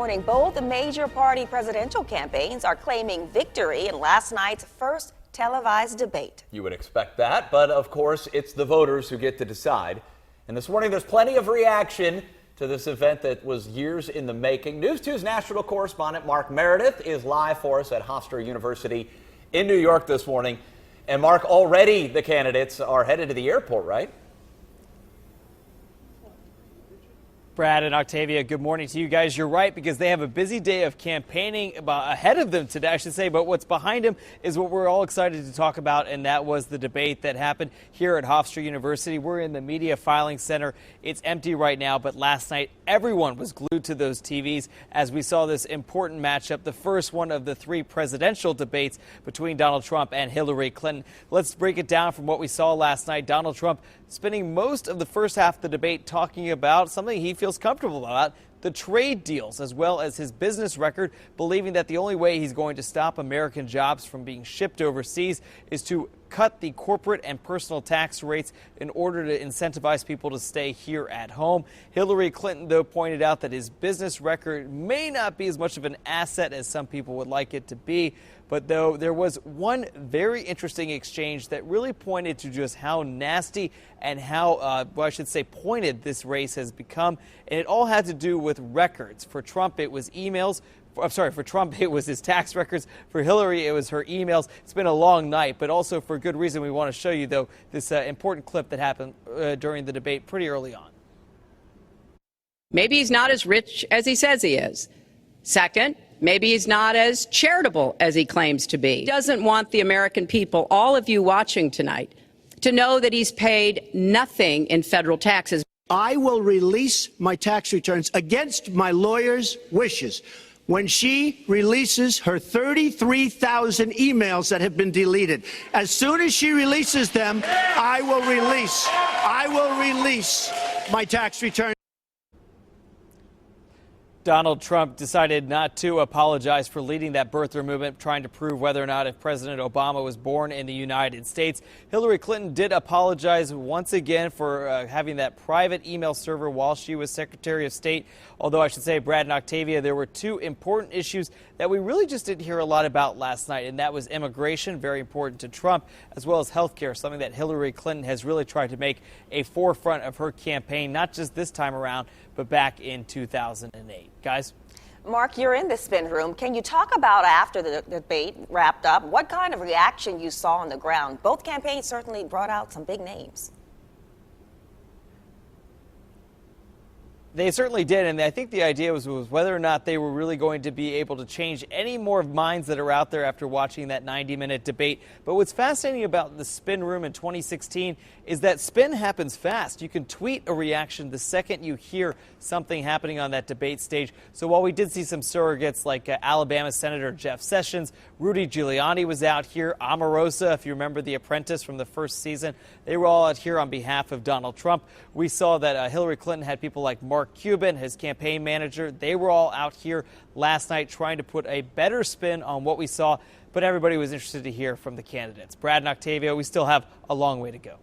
morning. Both major party presidential campaigns are claiming victory in last night's first televised debate. You would expect that, but of course, it's the voters who get to decide. And this morning, there's plenty of reaction to this event that was years in the making. News 2's national correspondent Mark Meredith is live for us at Hofstra University in New York this morning. And Mark, already the candidates are headed to the airport, right? Brad and Octavia, good morning to you guys. You're right, because they have a busy day of campaigning ahead of them today, I should say. But what's behind them is what we're all excited to talk about, and that was the debate that happened here at Hofstra University. We're in the Media Filing Center. It's empty right now, but last night everyone was glued to those TVs as we saw this important matchup, the first one of the three presidential debates between Donald Trump and Hillary Clinton. Let's break it down from what we saw last night. Donald Trump spending most of the first half of the debate talking about something he feels comfortable about, the trade deals, as well as his business record, believing that the only way he's going to stop American jobs from being shipped overseas is to cut the corporate and personal tax rates in order to incentivize people to stay here at home. Hillary Clinton, though, pointed out that his business record may not be as much of an asset as some people would like it to be. But though there was one very interesting exchange that really pointed to just how nasty and how, well, I should say, pointed this race has become. And it all had to do with records. For Trump, it was emails. For Trump, it was his tax records. For Hillary, it was her emails. It's been a long night, but also for good reason. We want to show you, though, this important clip that happened during the debate pretty early on. Maybe he's not as rich as he says he is. Second, maybe he's not as charitable as he claims to be. He doesn't want the American people, all of you watching tonight, to know that he's paid nothing in federal taxes. I will release my tax returns against my lawyer's wishes when she releases her 33,000 emails that have been deleted. As soon as she releases them, I will release my tax return. Donald Trump decided not to apologize for leading that birther movement, trying to prove whether or not if President Obama was born in the United States. Hillary Clinton did apologize once again for having that private email server while she was Secretary of State. Although I should say, Brad and Octavia, there were two important issues that we really just didn't hear a lot about last night, and that was immigration, very important to Trump, as well as health care, something that Hillary Clinton has really tried to make a forefront of her campaign, not just this time around, but back in 2008. Guys? Mark, you're in the spin room. Can you talk about, after the debate wrapped up, what kind of reaction you saw on the ground? Both campaigns certainly brought out some big names. They certainly did, and I think the idea was whether or not they were really going to be able to change any more minds that are out there after watching that 90-minute debate. But what's fascinating about the spin room in 2016 is that spin happens fast. You can tweet a reaction the second you hear something happening on that debate stage. So while we did see some surrogates like Alabama Senator Jeff Sessions, Rudy Giuliani was out here, Omarosa, if you remember The Apprentice from the first season, they were all out here on behalf of Donald Trump. We saw that Hillary Clinton had people like Mark Cuban, his campaign manager. They were all out here last night trying to put a better spin on what we saw, but everybody was interested to hear from the candidates. Brad and Octavia, we still have a long way to go.